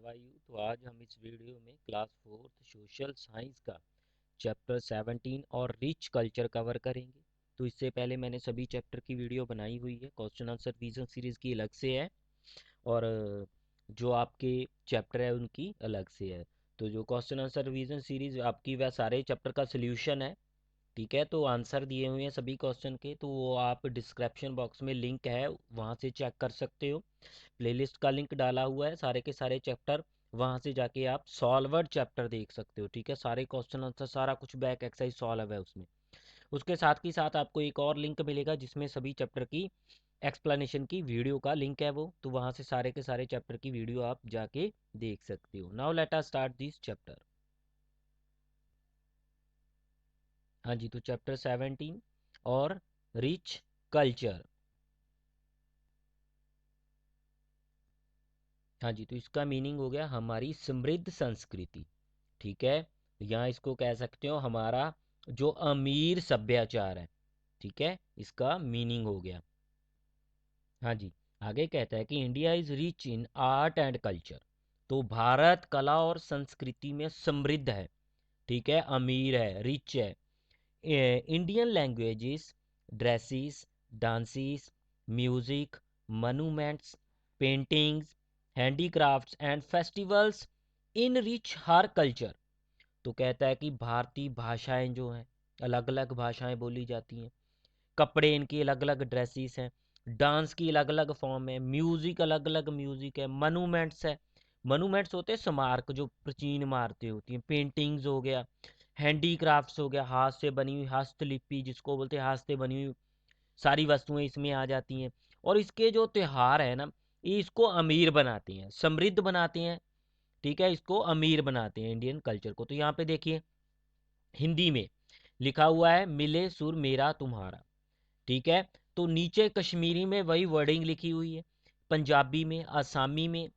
Are you. तो आज हम इस वीडियो में क्लास 4th सोशल साइंस का चैप्टर 17 और रिच कल्चर कवर करेंगे। तो इससे पहले मैंने सभी चैप्टर की वीडियो बनाई हुई है, क्वेश्चन आंसर रिवीजन सीरीज की अलग से है और जो आपके चैप्टर है उनकी अलग से है। तो जो क्वेश्चन आंसर रिवीजन सीरीज आपकी वह सारे चैप्टर का सोल्यूशन है, ठीक है। तो आंसर दिए हुए हैं सभी क्वेश्चन के, तो वो आप डिस्क्रिप्शन बॉक्स में लिंक है वहाँ से चेक कर सकते हो। प्लेलिस्ट का लिंक डाला हुआ है, सारे के सारे चैप्टर वहाँ से जाके आप सॉल्वर्ड चैप्टर देख सकते हो, ठीक है। सारे क्वेश्चन आंसर सारा कुछ बैक एक्सरसाइज सॉल्व है उसमें। उसके साथ ही साथ आपको एक और लिंक मिलेगा जिसमें सभी चैप्टर की एक्सप्लेनेशन की वीडियो का लिंक है वो, तो वहाँ से सारे के सारे चैप्टर की वीडियो आप जाके देख सकते हो। Now let us start this chapter. हाँ जी, तो चैप्टर 17 और रिच कल्चर। हाँ जी, तो इसका मीनिंग हो गया हमारी समृद्ध संस्कृति, ठीक है। यहाँ इसको कह सकते हो हमारा जो अमीर सभ्याचार है, ठीक है, इसका मीनिंग हो गया। हाँ जी, आगे कहता है कि India is rich in art and culture. तो भारत कला और संस्कृति में समृद्ध है, ठीक है, अमीर है, रिच है। Indian languages, dresses, dances, music, monuments, paintings, handicrafts and festivals in rich her culture. तो कहता है कि भारतीय भाषाएं जो हैं, अलग अलग भाषाएं बोली जाती हैं, कपड़े इनकी अलग अलग ड्रेसेस हैं, डांस की अलग अलग फॉर्म है, म्यूजिक अलग अलग म्यूजिक है, मॉन्यूमेंट्स है, मॉन्यूमेंट्स होते हैं स्मारक जो प्राचीन इमारतें होती हैं, पेंटिंग्स हो गया, हैंडीक्राफ्ट्स हो गया, हाथ से बनी हुई हस्तलिपि जिसको बोलते हैं, हाथ से बनी हुई सारी वस्तुएं इसमें आ जाती हैं। और इसके जो त्योहार है ना, ये इसको अमीर बनाते हैं, समृद्ध बनाते हैं, ठीक है, इसको अमीर बनाते हैं इंडियन कल्चर को। तो यहाँ पे देखिए हिंदी में लिखा हुआ है मिले सुर मेरा तुम्हारा, ठीक है। तो नीचे कश्मीरी में वही वर्डिंग लिखी हुई है, पंजाबी में, आसामी में,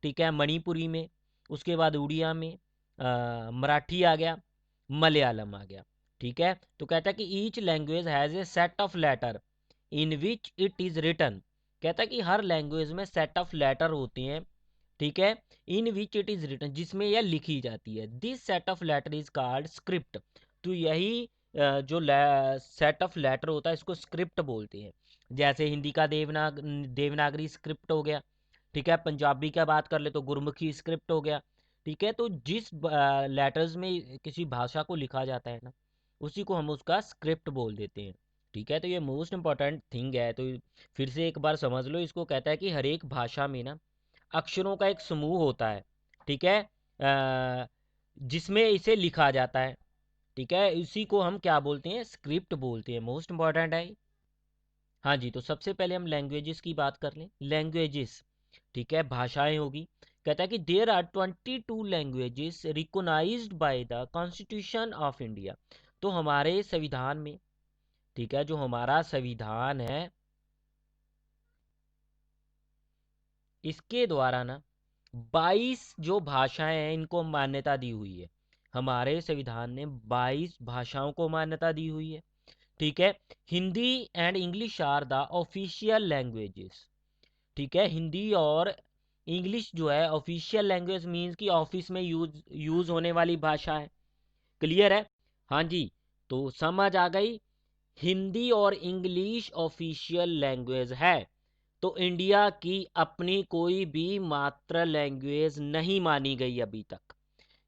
ठीक है, मणिपुरी में, उसके बाद उड़िया में, मराठी आ गया, मलयालम आ गया, ठीक है। तो कहता है कि each language has a set of letter in which it is written. कहता है कि हर लैंग्वेज में सेट ऑफ लेटर होते हैं, ठीक है, in which it is written, जिसमें यह लिखी जाती है। This set of letter is called script. तो यही जो सेट ऑफ लेटर होता है इसको स्क्रिप्ट बोलते हैं। जैसे हिंदी का देवनागरी स्क्रिप्ट हो गया, ठीक है, पंजाबी का बात कर ले तो गुरमुखी स्क्रिप्ट हो गया, ठीक है। तो जिस लेटर्स में किसी भाषा को लिखा जाता है ना, उसी को हम उसका स्क्रिप्ट बोल देते हैं, ठीक है। तो ये मोस्ट इंपॉर्टेंट थिंग है, तो फिर से एक बार समझ लो इसको। कहता है कि हर एक भाषा में ना अक्षरों का एक समूह होता है, ठीक है, जिसमें इसे लिखा जाता है, ठीक है, इसी को हम क्या बोलते हैं, स्क्रिप्ट बोलते हैं। मोस्ट इंपॉर्टेंट है। हाँ जी, तो सबसे पहले हम लैंग्वेजेस की बात कर लें। लैंग्वेजेस, ठीक है, भाषाएं होगी। कहता है कि there are 22 languages recognized by the constitution of India. तो हमारे संविधान में, ठीक है, जो हमारा संविधान है इसके द्वारा ना 22 जो भाषाएं हैं इनको मान्यता दी हुई है। हमारे संविधान ने 22 भाषाओं को मान्यता दी हुई है, ठीक है। Hindi and English are the official languages, ठीक है। हिंदी और इंग्लिश जो है ऑफिशियल लैंग्वेज मीन्स कि ऑफिस में यूज होने वाली भाषा है। क्लियर है? हाँ जी, तो समझ आ गई। हिंदी और इंग्लिश ऑफिशियल लैंग्वेज है, तो इंडिया की अपनी कोई भी मात्र लैंग्वेज नहीं मानी गई अभी तक।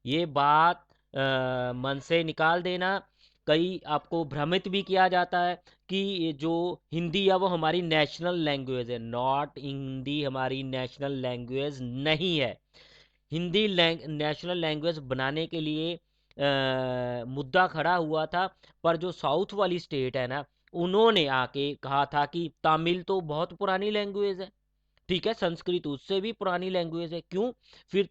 ये बात मन से निकाल देना। कई आपको भ्रमित भी किया जाता है कि ये जो हिंदी है वो हमारी नेशनल लैंग्वेज है। नॉट, हिंदी हमारी नेशनल लैंग्वेज नहीं है। हिंदी नेशनल लैंग्वेज बनाने के लिए मुद्दा खड़ा हुआ था, पर जो साउथ वाली स्टेट है ना, उन्होंने आके कहा था कि तमिल तो बहुत पुरानी लैंग्वेज है, ठीक है, संस्कृत उससे भी पुरानी लैंग्वेज है, क्यों फिर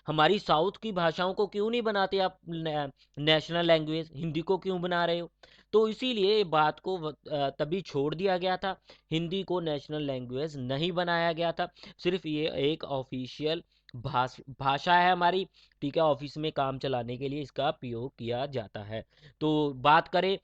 हमारी साउथ की भाषाओं को क्यों नहीं बनाते आप नेशनल लैंग्वेज, हिंदी को क्यों बना रहे हो। तो इसीलिए ये बात को तभी छोड़ दिया गया था, हिंदी को नेशनल लैंग्वेज नहीं बनाया गया था, सिर्फ ये एक ऑफिशियल भाषा है हमारी, ठीक है, ऑफिस में काम चलाने के लिए इसका प्रयोग किया जाता है। तो बात करें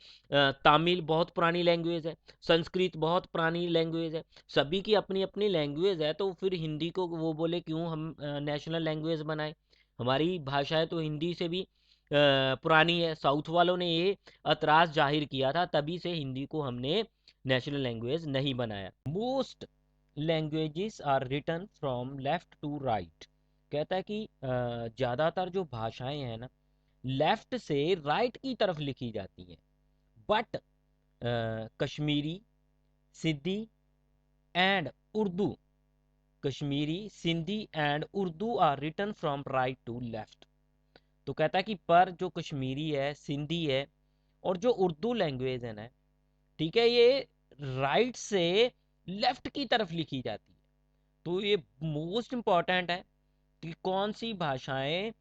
तमिल बहुत पुरानी लैंग्वेज है, संस्कृत बहुत पुरानी लैंग्वेज है, सभी की अपनी अपनी लैंग्वेज है, तो फिर हिंदी को वो बोले क्यों हम नेशनल लैंग्वेज बनाए। हमारी भाषा है तो हिंदी से भी पुरानी है। साउथ वालों ने ये एतराज़ जाहिर किया था, तभी से हिंदी को हमने नेशनल लैंग्वेज नहीं बनाया। Most languages are written from left to right. कहता है कि ज़्यादातर जो भाषाएं हैं ना, लेफ्ट से राइट की तरफ लिखी जाती हैं। But Kashmiri, Sindhi and Urdu, Kashmiri, Sindhi and Urdu are written from right to left. तो कहता है कि पर जो कश्मीरी है, सिंधी है और जो उर्दू लैंग्वेज है ना, ठीक है, ये राइट से लेफ्ट की तरफ लिखी जाती है। तो ये मोस्ट इंपॉर्टेंट है कि कौन सी भाषाएं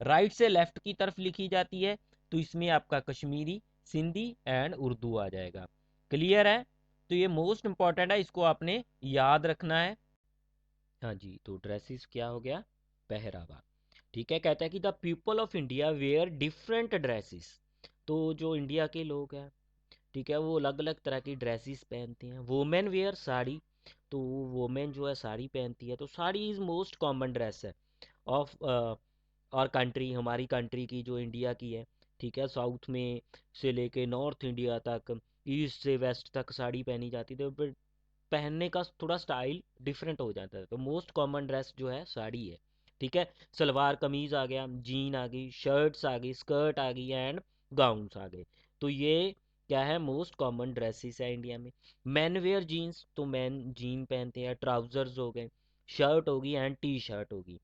राइट से लेफ्ट की तरफ लिखी जाती है। तो इसमें आपका कश्मीरी, सिंधी एंड उर्दू आ जाएगा। क्लियर है? तो ये मोस्ट इंपॉर्टेंट है, इसको आपने याद रखना है। हाँ जी, तो ड्रेसेस क्या हो गया? पहरावा। ठीक है, कहता है कि the people of India wear different dresses. तो जो इंडिया के लोग हैं, ठीक है, वो अलग अलग तरह की ड्रेसेस पहनते हैं। वोमेन वेयर साड़ी, तो वोमेन जो है साड़ी पहनती है। तो sari is most common dress है ऑफ और कंट्री, हमारी कंट्री की, जो इंडिया की है। ठीक है, साउथ में से लेके नॉर्थ इंडिया तक, ईस्ट से वेस्ट तक साड़ी पहनी जाती है। तो पहनने का थोड़ा स्टाइल डिफरेंट हो जाता है। तो मोस्ट कॉमन ड्रेस जो है साड़ी है। ठीक है, सलवार कमीज आ गया, जीन आ गई, शर्ट्स आ गई, स्कर्ट आ गई एंड गाउन्स आ गए। तो ये क्या है? मोस्ट कॉमन ड्रेसेस है इंडिया में। मैन वेयर जीन्स, तो मैन जीन पहनते हैं। ट्राउजर्स हो गए, शर्ट होगी एंड टी शर्ट होगी।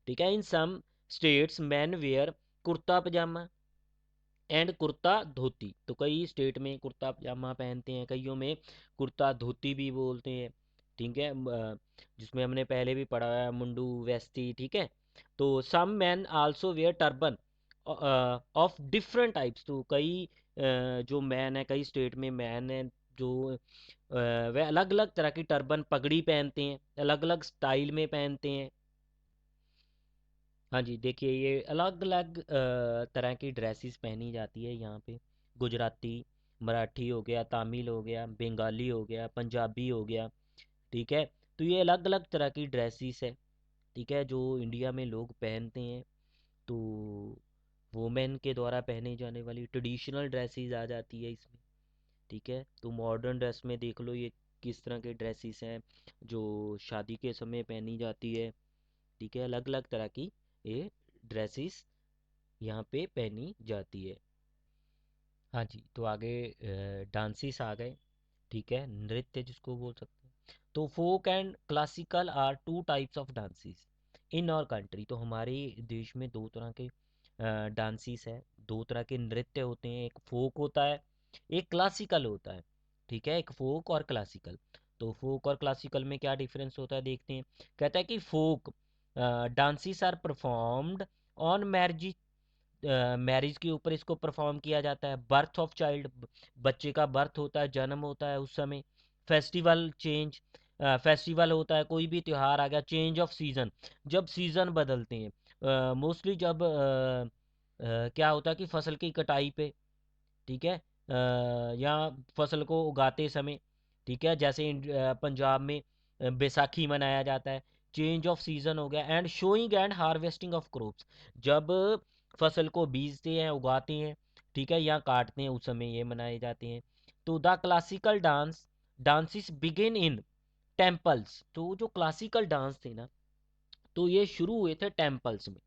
ठीक है, in some states men wear kurta pyjama and kurta dhoti. तो कई स्टेट में कुर्ता पजामा पहनते हैं, कईयों में कुर्ता धोती भी बोलते हैं। ठीक है, जिसमें हमने पहले भी पढ़ा है मुंडू वेस्टी। ठीक है, तो some men also wear turban of different types. तो कई जो मैन है, कई स्टेट में मैन है जो वह अलग अलग तरह की टर्बन पगड़ी पहनते हैं, अलग अलग स्टाइल में पहनते हैं। हाँ जी, देखिए ये अलग अलग तरह की ड्रेसेस पहनी जाती है यहाँ पे। गुजराती, मराठी हो गया, तमिल हो गया, बंगाली हो गया, पंजाबी हो गया। ठीक है, तो ये अलग अलग तरह की ड्रेसेस है, ठीक है, जो इंडिया में लोग पहनते हैं। तो वोमेन के द्वारा पहने जाने वाली ट्रेडिशनल ड्रेसेस आ जाती है इसमें। ठीक है, तो मॉडर्न ड्रेस में देख लो ये किस तरह के ड्रेसेस हैं जो शादी के समय पहनी जाती है। ठीक है, अलग अलग तरह की ये ड्रेसेस यहाँ पे पहनी जाती है। हाँ जी, तो आगे डांसेस आ गए। ठीक है, नृत्य जिसको बोल सकते हैं। तो folk and classical are two types of dances in our country. तो हमारे देश में दो तरह के डांसेस है, दो तरह के नृत्य होते हैं। एक फोक होता है, एक क्लासिकल होता है। ठीक है, एक फोक और क्लासिकल। तो फोक और क्लासिकल में क्या डिफरेंस होता है, देखते हैं। कहता है कि folk dances are performed on marriage, marriage के ऊपर इसको परफॉर्म किया जाता है। बर्थ ऑफ चाइल्ड, बच्चे का बर्थ होता है, जन्म होता है उस समय। फेस्टिवल चेंज, फेस्टिवल होता है, कोई भी त्यौहार आ गया। चेंज ऑफ सीजन, जब सीजन बदलते हैं, मोस्टली जब क्या होता है कि फसल की कटाई पे, ठीक है, या फसल को उगाते समय। ठीक है, जैसे पंजाब में बैसाखी मनाया जाता है। चेंज ऑफ सीजन हो गया and showing and harvesting of crops, जब फसल को बीजते हैं, उगाते हैं, ठीक है, या काटते हैं, उस समय ये मनाए जाते हैं। तो the classical dances begin in temples. तो जो क्लासिकल डांस थे ना, तो ये शुरू हुए थे टेम्पल्स में।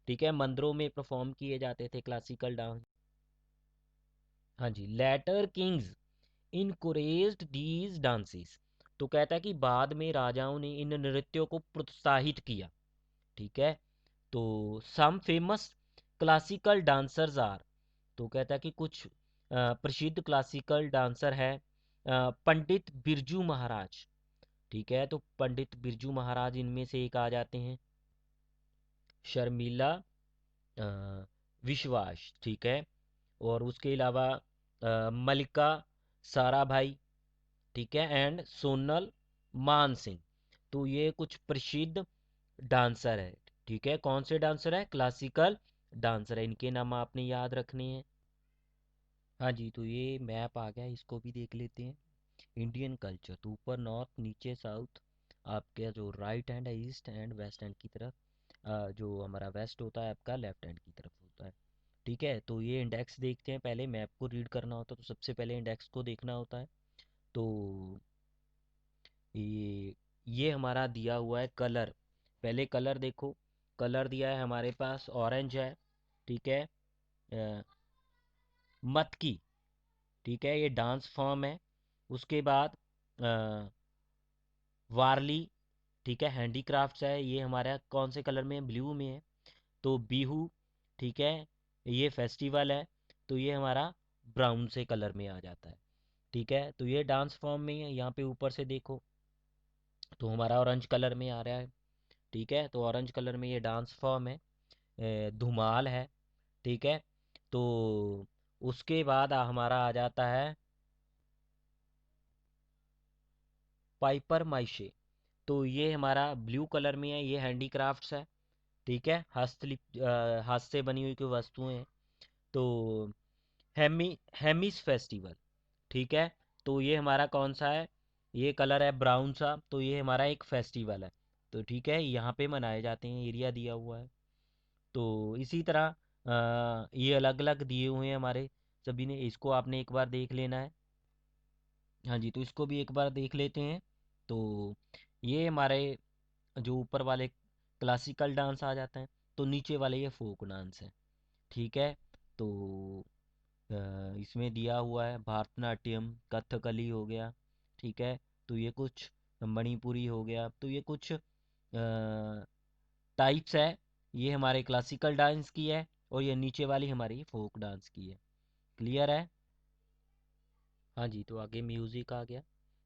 ठीक है, मंदिरों में परफॉर्म किए जाते थे क्लासिकल डांस। हाँ जी, लेटर किंग्स इनकोरेज्ड दीज डांसेस। तो कहता है कि बाद में राजाओं ने इन नृत्यों को प्रोत्साहित किया। ठीक है, तो some famous classical dancers are. तो कहता है कि कुछ प्रसिद्ध क्लासिकल डांसर है, पंडित बिरजू महाराज। ठीक है, तो पंडित बिरजू महाराज इनमें से एक आ जाते हैं। शर्मिला विश्वास, ठीक है, और उसके अलावा मलिका साराभाई, ठीक है, एंड सोनल मान सिंह। तो ये कुछ प्रसिद्ध डांसर है। ठीक है, कौन से डांसर है? क्लासिकल डांसर है। इनके नाम आपने याद रखने हैं। हाँ जी, तो ये मैप आ गया, इसको भी देख लेते हैं। इंडियन कल्चर, तो ऊपर नॉर्थ, नीचे साउथ, आपके जो राइट हैंड है ईस्ट एंड वेस्ट हैंड की तरफ, जो हमारा वेस्ट होता है आपका लेफ्ट हैंड की तरफ होता है। ठीक है, तो ये इंडेक्स देखते हैं। पहले मैप को रीड करना होता है तो सबसे पहले इंडेक्स को देखना होता है। तो ये हमारा दिया हुआ है कलर। पहले कलर देखो, कलर दिया है हमारे पास ऑरेंज है। ठीक है, मटकी। ठीक है, ये डांस फॉर्म है। उसके बाद वारली। ठीक है, हैंडीक्राफ्ट्स है, ये हमारा कौन से कलर में है? ब्लू में है। तो बीहू। ठीक है, ये फेस्टिवल है, तो ये हमारा ब्राउन से कलर में आ जाता है। ठीक है, तो ये डांस फॉर्म में है। यहाँ पे ऊपर से देखो तो हमारा ऑरेंज कलर में आ रहा है। ठीक है, तो ऑरेंज कलर में ये डांस फॉर्म है, धुमाल है। ठीक है, तो उसके बाद हमारा आ जाता है पाइपर माइशे। तो ये हमारा ब्लू कलर में है, ये हैंडीक्राफ्ट्स है। ठीक है, हाथ से बनी हुई कोई वस्तुएं हैं। तो हेमिस फेस्टिवल। ठीक है, तो ये हमारा कौन सा है? ये कलर है ब्राउन सा, तो ये हमारा एक फेस्टिवल है। तो ठीक है, यहाँ पे मनाए जाते हैं, एरिया दिया हुआ है। तो इसी तरह ये अलग अलग दिए हुए हैं हमारे सभी ने, इसको आपने एक बार देख लेना है। हाँ जी, तो इसको भी एक बार देख लेते हैं। तो ये हमारे जो ऊपर वाले क्लासिकल डांस आ जाते हैं, तो नीचे वाले ये फोक डांस है। ठीक है, तो इसमें दिया हुआ है भरतनाट्यम, कथकली हो गया। ठीक है, तो ये कुछ मणिपुरी हो गया, तो ये कुछ टाइप्स है। ये हमारे क्लासिकल डांस की है और ये नीचे वाली हमारी फोक डांस की है। क्लियर है? हाँ जी, तो आगे म्यूजिक आ गया।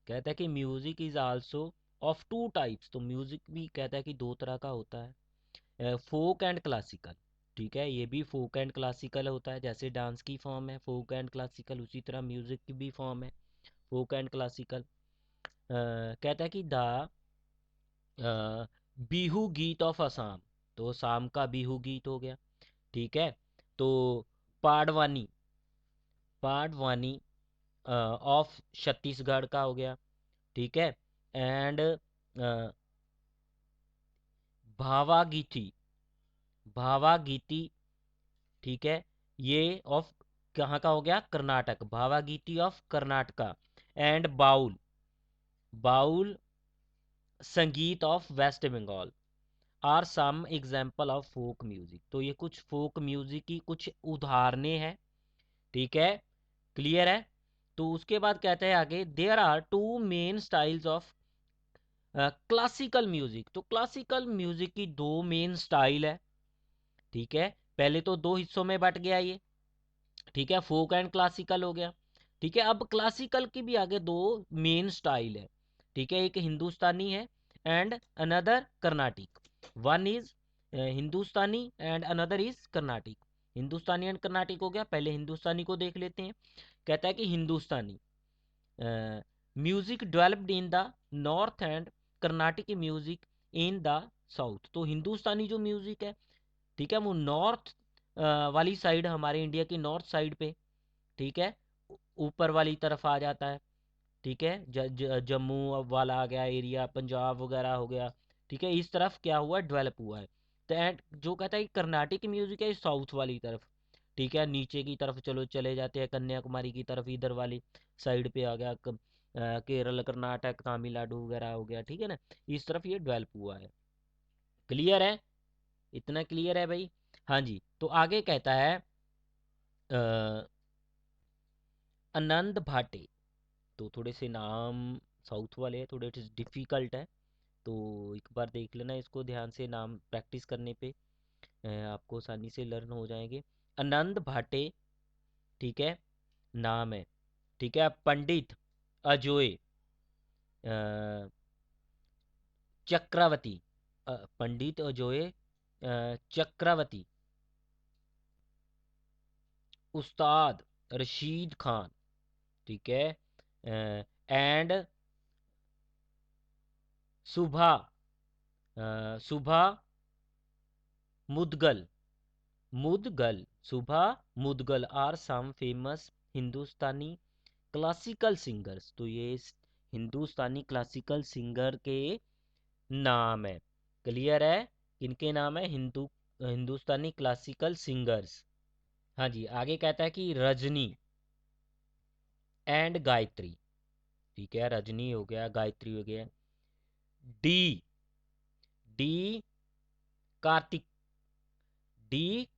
कहता है कि music is also of two types. तो म्यूजिक भी कहता है कि दो तरह का होता है, फोक एंड क्लासिकल। ठीक है, ये भी फोक एंड क्लासिकल होता है, जैसे डांस की फॉर्म है फोक एंड क्लासिकल, उसी तरह म्यूजिक की भी फॉर्म है फोक एंड क्लासिकल। कहता है कि द बिहू गीत ऑफ असम, तो असम का बिहू गीत हो गया। ठीक है, तो पाडवानी, पाडवानी ऑफ छत्तीसगढ़ का हो गया। ठीक है, एंड भावागीती, भावागीती। ठीक है, ये ऑफ कहाँ का हो गया? Karnataka, Bhavageethe of Karnataka. And Baul, Baul Sangeet of West Bengal are some example of folk music. तो ये कुछ फोक म्यूजिक की कुछ उदाहरणें हैं। ठीक है, क्लियर है? तो उसके बाद कहते हैं आगे, there are two main styles of classical music. तो क्लासिकल म्यूजिक की दो मेन स्टाइल है। ठीक है, पहले तो दो हिस्सों में बट गया ये। ठीक है, फोक एंड क्लासिकल हो गया। ठीक है, अब क्लासिकल की भी आगे दो मेन स्टाइल है। ठीक है, एक हिंदुस्तानी है and another Carnatic. One is Hindustani and another is Carnatic. Hindustani and Carnatic हो गया। पहले हिंदुस्तानी को देख लेते हैं। कहता है कि Hindustani music developed in the north and Carnatic music in the south. तो हिंदुस्तानी जो म्यूजिक है, ठीक है, वो नॉर्थ वाली साइड, हमारे इंडिया की नॉर्थ साइड पे, ठीक है, ऊपर वाली तरफ आ जाता है। ठीक है, जम्मू वाला आ गया एरिया, पंजाब वगैरह हो गया। ठीक है, इस तरफ क्या हुआ? डेवलप हुआ है। तो एंड जो कहता है कि कर्नाटिक म्यूजिक है साउथ वाली तरफ। ठीक है, नीचे की तरफ चलो चले जाते हैं कन्याकुमारी की तरफ, इधर वाली साइड पे आ गया केरल, कर्नाटक, तमिलनाडु वगैरह हो गया। ठीक है ना, इस तरफ ये डेवलप हुआ है। क्लियर है? इतना क्लियर है भाई? हाँ जी, तो आगे कहता है आनंद भाटे। तो थोड़े से नाम साउथ वाले हैं, थोड़े डिफिकल्ट है, तो एक बार देख लेना इसको ध्यान से, नाम प्रैक्टिस करने पे आपको आसानी से लर्न हो जाएंगे। आनंद भाटे, ठीक है, नाम है। ठीक है, पंडित अजोय चक्रवर्ती, पंडित अजोय चक्रवर्ती, उस्ताद रशीद खान। ठीक है, एंड सुभा सुबह Mudgal, Mudgal, Shubha Mudgal are some famous Hindustani classical singers. तो ये हिंदुस्तानी क्लासिकल सिंगर के नाम है। क्लियर है? किनके नाम है? हिंदुस्तानी क्लासिकल सिंगर्स। हाँ जी, आगे कहता है कि रजनी एंड गायत्री। ठीक है, रजनी हो गया, गायत्री हो गया। D, D Karthik, D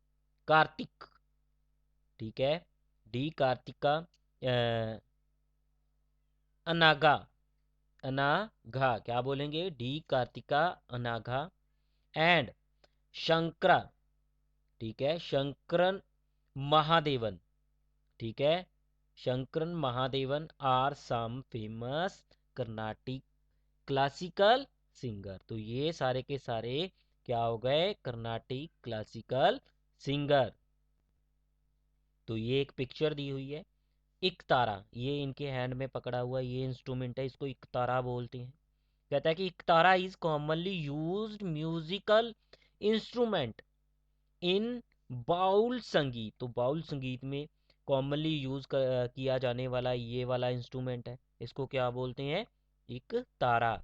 Karthik. ठीक है, डी कार्तिका, अनागा, अनाघा, क्या बोलेंगे? D Karthika Anagha and Shankara. ठीक है, शंकरन महादेवन। ठीक है, Shankaran Mahadevan are some famous Carnatic classical singer. तो ये सारे के सारे क्या हो गए? Carnatic classical singer. तो ये एक पिक्चर दी हुई है, इकतारा, ये इनके हैंड में पकड़ा हुआ ये इंस्ट्रूमेंट है, इसको इकतारा बोलते हैं। कहता है कि ektara is commonly used musical instrument in Baul Sangeet. तो बाउल संगीत में कॉमनली यूज किया जाने वाला ये वाला इंस्ट्रूमेंट है, इसको क्या बोलते हैं? इकतारा।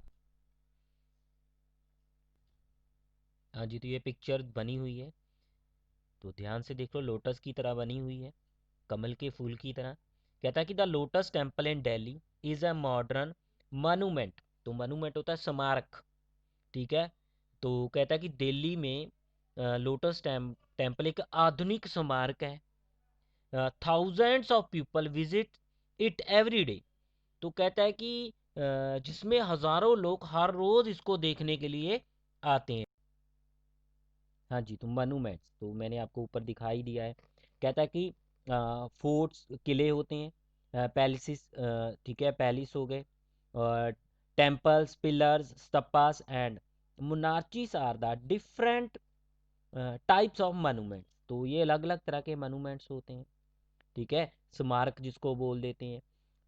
हाँ जी, तो ये पिक्चर बनी हुई है, तो ध्यान से देख लो, लोटस की तरह बनी हुई है, कमल के फूल की तरह। कहता है कि the lotus temple in Delhi is a modern monument. तो मॉन्यूमेंट होता है स्मारक। ठीक है, तो कहता है कि दिल्ली में लोटस टेम्पल एक आधुनिक स्मारक है। Thousands of people visit it every day. तो कहता है कि जिसमें हजारों लोग हर रोज इसको देखने के लिए आते हैं। हाँ जी, तो मॉन्यूमेंट्स तो मैंने आपको ऊपर दिखाई दिया है। कहता है कि फोर्ट्स, किले होते हैं, पैलेसिस, ठीक है, पैलेस हो गए, और temples, pillars, stupas and monarchies are the different types of monuments. तो ये अलग अलग तरह के मॉन्यूमेंट्स होते हैं। ठीक है, स्मारक जिसको बोल देते हैं।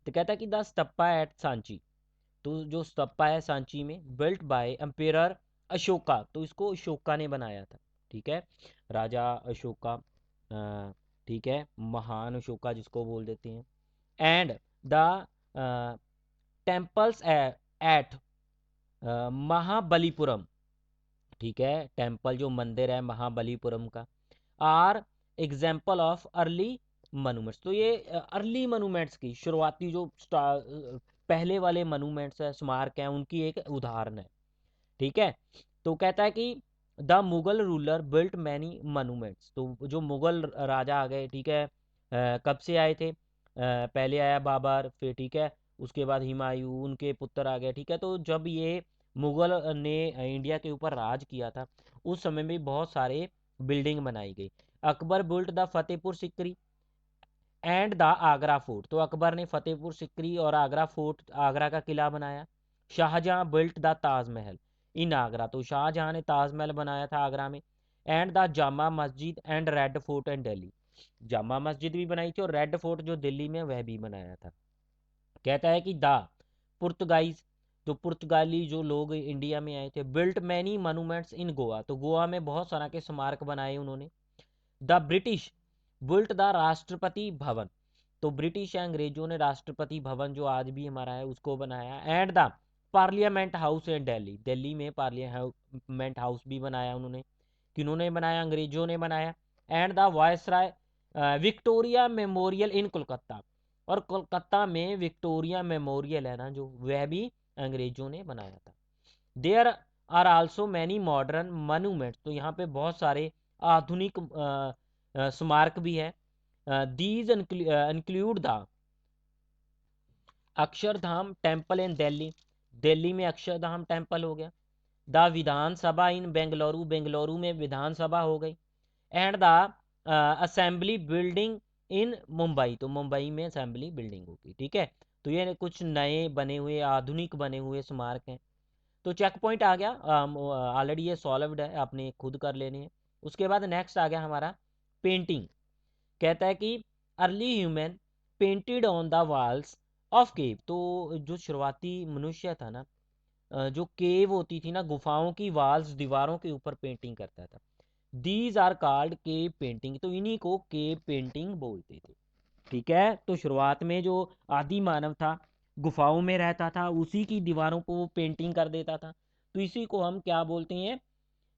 तो कहता है कि द स्तप्पा एट सांची। तो जो स्तप्पा है सांची में, बिल्ट बाय एम्पेरर अशोका। तो इसको अशोका ने बनाया था। ठीक है, राजा अशोका, ठीक है, महान अशोका जिसको बोल देते हैं। And the temples at Mahabalipuram. ठीक है, टेम्पल जो मंदिर है महाबलीपुरम का, are example of early monuments. तो ये अर्ली मॉन्यूमेंट्स की शुरुआती जो पहले वाले मॉन्यूमेंट्स है, स्मारक हैं, उनकी एक उदाहरण है। ठीक है, तो कहता है कि the Mughal ruler built many monuments. तो जो मुगल राजा आ गए, ठीक है, कब से आए थे? पहले आया बाबर, फिर ठीक है, उसके बाद हुमायूं, उनके पुत्र आ गए। ठीक है, तो जब ये मुगल ने इंडिया के ऊपर राज किया था, उस समय में बहुत सारे बिल्डिंग बनाई गई। Akbar built the Fatehpur Sikri and the Agra fort. तो अकबर ने फतेहपुर सिकरी और आगरा फोर्ट, आगरा का किला बनाया। शाहजहां बिल्ट द ताजमहल इन आगरा। तो शाहजहां ने ताजमहल बनाया था आगरा में। And the Jama Masjid and red fort इन दिल्ली। जामा मस्जिद भी बनाई थी और रेड फोर्ट जो दिल्ली में वह भी बनाया था। कहता है कि द पुर्तगाइज, जो पुर्तगाली जो लोग इंडिया में आए थे, बिल्ट मैनी मॉन्यूमेंट्स इन गोवा। तो गोवा में बहुत सारा के स्मारक बनाए उन्होंने। The British built the Rashtrapati Bhavan. तो ब्रिटिश या अंग्रेजों ने राष्ट्रपति भवन जो आज भी हमारा है उसको बनाया। And the parliament house in Delhi. Delhi में पार्लियामेंट हाउस भी बनाया उन्होंने। किन्होंने बनाया? अंग्रेजों ने बनाया। And the viceroy Victoria Memorial in Kolkata. और कोलकाता में विक्टोरिया मेमोरियल है ना जो, वह भी अंग्रेजों ने बनाया था। There are also many modern monuments. तो यहाँ पे बहुत सारे आधुनिक स्मारक भी है। These include the Akshardham temple in Delhi. Delhi में अक्षरधाम टेम्पल हो गया। द विधानसभा इन बेंगलुरु, बेंगलुरु में विधानसभा हो गई। And the assembly building in Mumbai. तो मुंबई में असेंबली बिल्डिंग होगी। ठीक है, तो ये कुछ नए बने हुए आधुनिक बने हुए स्मारक हैं। तो चेक पॉइंट आ गया, ऑलरेडी ये सॉल्व्ड है, आपने खुद कर लेने हैं। उसके बाद नेक्स्ट आ गया हमारा पेंटिंग। कहता है कि early human painted on the walls of cave. तो जो शुरुआती मनुष्य था ना, जो केव होती थी ना, गुफाओं की वाल्स, दीवारों के ऊपर पेंटिंग करता था। These are called cave painting, तो इन्हीं को केव पेंटिंग बोलते थे। ठीक है, तो शुरुआत में जो आदि मानव था गुफाओं में रहता था, उसी की दीवारों को वो पेंटिंग कर देता था, तो इसी को हम क्या बोलते हैं,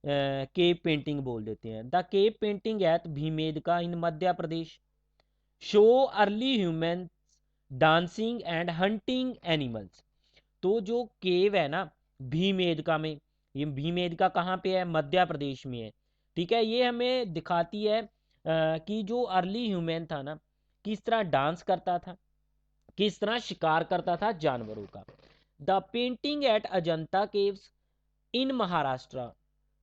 केव पेंटिंग बोल देते हैं। The cave painting at Bhimbetka in Madhya Pradesh show early human dancing and hunting animals. तो जो केव है ना भीमेदका में, ये भीमेदका कहाँ पे है, मध्य प्रदेश में है। ठीक है, ये हमें दिखाती है कि जो अर्ली ह्यूमन था ना, किस तरह डांस करता था, किस तरह शिकार करता था जानवरों का। The painting at Ajanta caves in Maharashtra.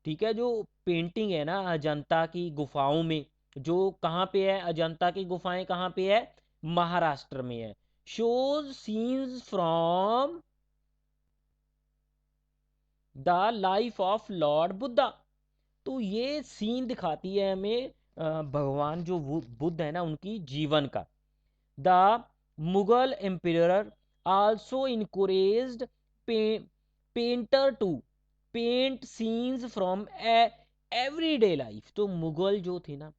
ठीक है, जो पेंटिंग है ना अजंता की गुफाओं में, जो कहाँ पे है, अजंता की गुफाएं कहाँ पे है, महाराष्ट्र में है। Shows scenes from the life of Lord Buddha. तो ये सीन दिखाती है हमें भगवान जो बुद्ध है ना उनकी जीवन का। The Mughal empire also encouraged painter to paint scenes from everyday life. तो मुगल जो थे ना,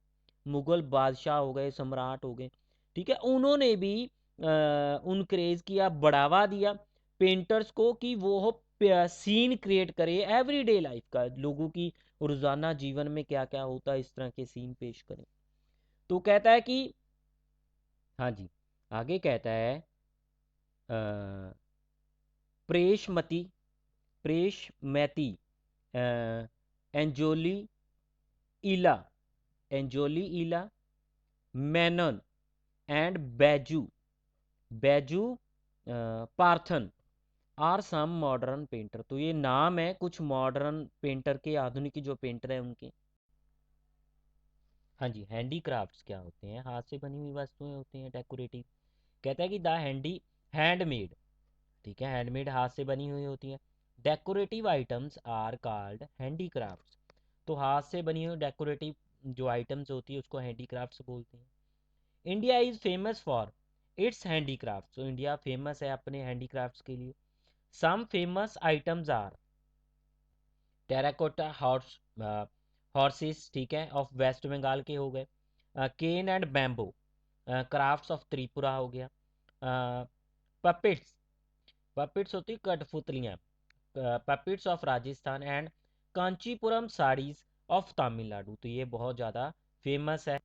मुगल बादशाह हो गए, सम्राट हो गए, ठीक है, उन्होंने भी उनकरेज किया, बढ़ावा दिया पेंटर्स को कि वो सीन क्रिएट करे एवरीडे लाइफ का, लोगों की रोजाना जीवन में क्या क्या होता है इस तरह के सीन पेश करें। तो कहता है कि, हाँ जी, आगे कहता है प्रेषमती प्रेषमैती एंजोली Ela Anjolie Ela Menon and Baiju Baiju Parthan are some modern painter. तो ये नाम है कुछ मॉडर्न पेंटर के, आधुनिक जो पेंटर है उनके। हाँ जी, हैंडीक्राफ्ट्स क्या होते हैं, हाथ से बनी हुई वस्तुएं होती हैं, डेकोरेटिव। कहता है कि द हैंडमेड, ठीक है, हैंडमेड हाथ से बनी हुई होती हैं। Decorative items are called handicrafts. तो हाथ से बनी हुई डेकोरेटिव जो आइटम्स होती है उसको हैंडीक्राफ्ट्स बोलते हैं। India is famous for its handicrafts. तो इंडिया फेमस है अपने हैंडीक्राफ्ट्स के लिए। Some famous items are terracotta horses, ठीक है, ऑफ वेस्ट बंगाल के हो गए। Cane and bamboo crafts of Tripura हो गया। पपेट्स, पपेट्स होती कठपुतलियाँ, puppets of Rajasthan and Kanchipuram sarees of Tamil Nadu. तो ये बहुत ज़्यादा फेमस है।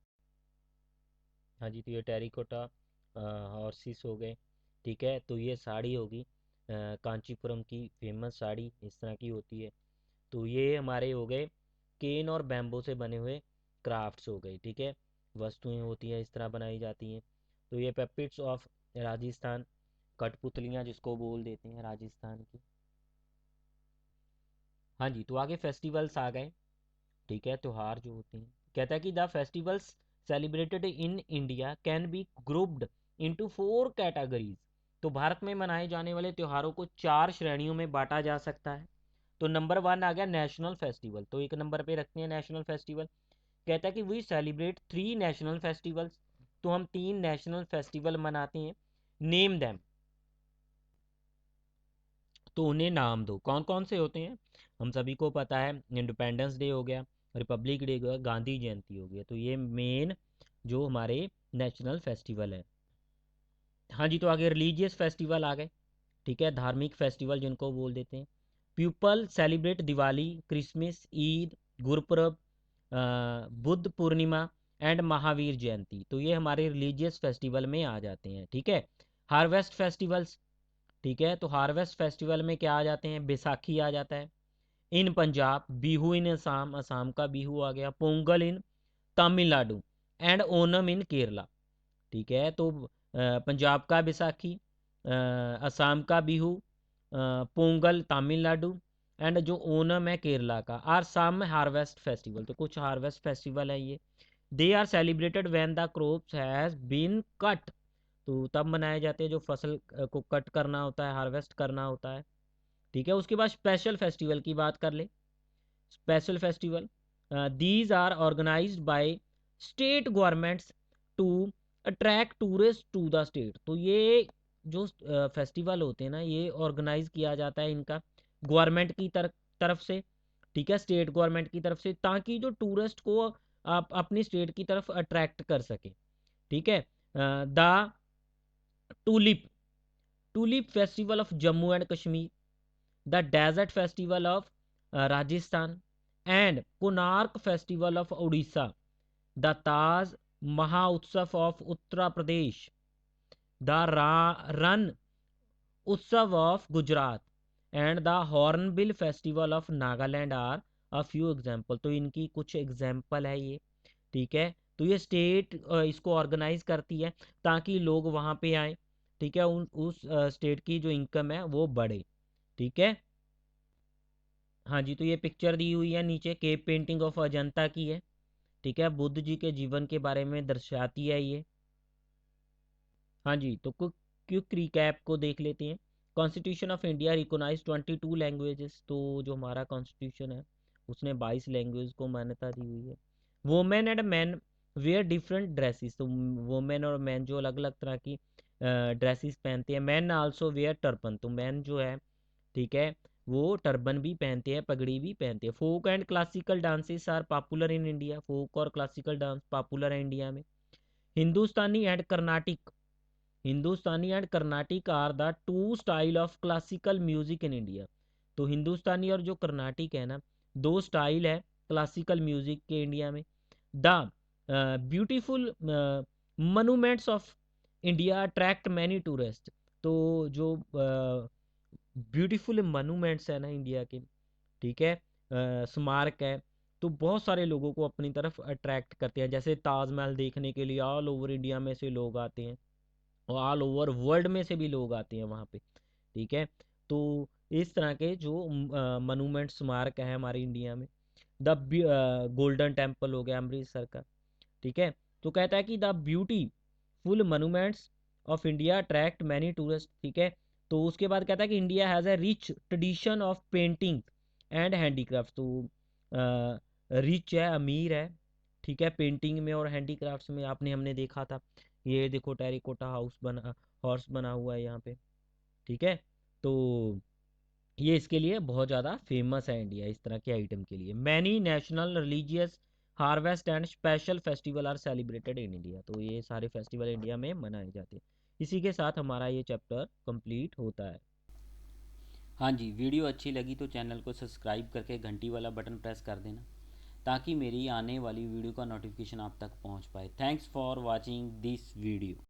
हाँ जी, तो ये टेरिकोटा हॉर्सेस हो गए, ठीक है, तो ये साड़ी होगी कांचीपुरम की फेमस साड़ी इस तरह की होती है। तो ये हमारे हो गए केन और बैम्बो से बने हुए क्राफ्ट्स हो गए, ठीक है, वस्तुएं होती हैं इस तरह बनाई जाती हैं। तो ये पेपिट्स ऑफ राजस्थान, कठपुतलियाँ जिसको बोल देते हैं राजस्थान की। हाँ जी, तो आगे फेस्टिवल्स आ गए, ठीक है, त्योहार जो होते हैं। कहता है कि the festivals celebrated in India can be grouped into 4 categories. तो भारत में मनाए जाने वाले त्योहारों को 4 श्रेणियों में बांटा जा सकता है। तो नंबर 1 आ गया नेशनल फेस्टिवल, तो एक नंबर पे रखते हैं नेशनल फेस्टिवल। कहता है कि वी सेलिब्रेट 3 नेशनल फेस्टिवल्स। तो हम 3 नेशनल फेस्टिवल मनाते हैं। नेम दैम, तो उन्हें नाम दो, कौन कौन से होते हैं। हम सभी को पता है, इंडिपेंडेंस डे हो गया, रिपब्लिक डे हो गया, गांधी जयंती हो गया। तो ये मेन जो हमारे नेशनल फेस्टिवल है। हाँ जी, तो आगे रिलीजियस फेस्टिवल आ गए, ठीक है, धार्मिक फेस्टिवल जिनको बोल देते हैं। People celebrate Diwali, Christmas, Eid, Gurpurab, Buddha Purnima and Mahavir Jayanti. तो ये हमारे रिलीजियस फेस्टिवल में आ जाते हैं, ठीक है। हार्वेस्ट फेस्टिवल्स, ठीक है, तो हार्वेस्ट फेस्टिवल में क्या आ जाते हैं, बैसाखी आ जाता है इन पंजाब, बिहू इन असम, असम का बिहू आ गया, पोंगल इन तमिलनाडु एंड ओनम इन केरला। ठीक है, तो पंजाब का बैसाखी, असम का बिहू, पोंगल तमिलनाडु एंड जो ओनम है केरला का, आर सम हार्वेस्ट फेस्टिवल। तो कुछ हार्वेस्ट फेस्टिवल है ये। They are celebrated when the crops has been cut. तो तब मनाए जाते हैं जो फसल को कट करना होता है, हार्वेस्ट करना होता है, ठीक है। उसके बाद स्पेशल फेस्टिवल की बात कर ले। Special festival, these are organised by state governments to attract tourist to the state. तो ये जो फेस्टिवल होते हैं ना, ये ऑर्गेनाइज किया जाता है इनका गवर्नमेंट की तरफ से, ठीक है, स्टेट गवर्नमेंट की तरफ से, ताकि जो टूरिस्ट को आप अपनी स्टेट की तरफ अट्रैक्ट कर सके, ठीक है। The tulip tulip festival of Jammu and Kashmir, the desert festival of Rajasthan, and Konark festival of Orissa, the Taj Mahotsav of Uttar Pradesh, the Rann Utsav of Gujarat, and the hornbill festival of Nagaland are a few example. तो इनकी कुछ एग्जाम्पल है ये, ठीक है। तो ये स्टेट इसको ऑर्गेनाइज करती है ताकि लोग वहाँ पे आए, ठीक है, उस स्टेट की जो इनकम है वो बढ़े, ठीक है। हाँ जी, तो ये पिक्चर दी हुई है नीचे, केप पेंटिंग ऑफ अजंता की है, ठीक है, बुद्ध जी के जीवन के बारे में दर्शाती है ये। हाँ जी, तो क्विक रिकैप को देख लेते हैं। Constitution of India recognise 22 languages. तो जो हमारा कॉन्स्टिट्यूशन है उसने 22 लैंग्वेज को मान्यता दी हुई है। Women and man wear different dresses. तो वोमेन और मैन जो अलग अलग तरह की ड्रेसेस पहनते हैं। Man also wear turban. तो मैन जो है, ठीक है, वो टर्बन भी पहनते हैं, पगड़ी भी पहनते हैं। Folk and classical dances are popular in India. Folk और क्लासिकल डांस पॉपुलर है इंडिया में। Hindustani and Carnatic are the two style of classical music in India. तो हिंदुस्तानी और जो कर्नाटिक है ना, दो स्टाइल है क्लासिकल म्यूजिक के इंडिया में। The beautiful monuments of India attract many tourist. तो जो ब्यूटीफुल मोनूमेंट्स है ना इंडिया के, ठीक है, स्मारक है, तो बहुत सारे लोगों को अपनी तरफ अट्रैक्ट करते हैं। जैसे ताजमहल देखने के लिए ऑल ओवर इंडिया में से लोग आते हैं, और ऑल ओवर वर्ल्ड में से भी लोग आते हैं वहाँ पे, ठीक है। तो इस तरह के जो मनुमेंट स्मारक है हमारे इंडिया में। द गोल्डन टेम्पल हो गया अमृतसर का, ठीक है। तो कहता है कि the beautiful monuments of India attract many tourist, ठीक है। तो उसके बाद कहता है कि India has a rich tradition of painting and handicraft. तो रिच है, अमीर है, ठीक है, पेंटिंग में और हैंडीक्राफ्ट्स में। आपने हमने देखा था, ये देखो टेरिकोटा हाउस बना, हॉर्स बना हुआ है यहाँ पे, ठीक है। तो ये इसके लिए बहुत ज़्यादा फेमस है इंडिया, इस तरह के आइटम के लिए। Many national religious harvest and special festival are celebrated in India. तो ये सारे फेस्टिवल इंडिया में मनाए जाते हैं। इसी के साथ हमारा ये चैप्टर कंप्लीट होता है। हाँ जी, वीडियो अच्छी लगी तो चैनल को सब्सक्राइब करके घंटी वाला बटन प्रेस कर देना, ताकि मेरी आने वाली वीडियो का नोटिफिकेशन आप तक पहुंच पाए। Thanks for watching this video.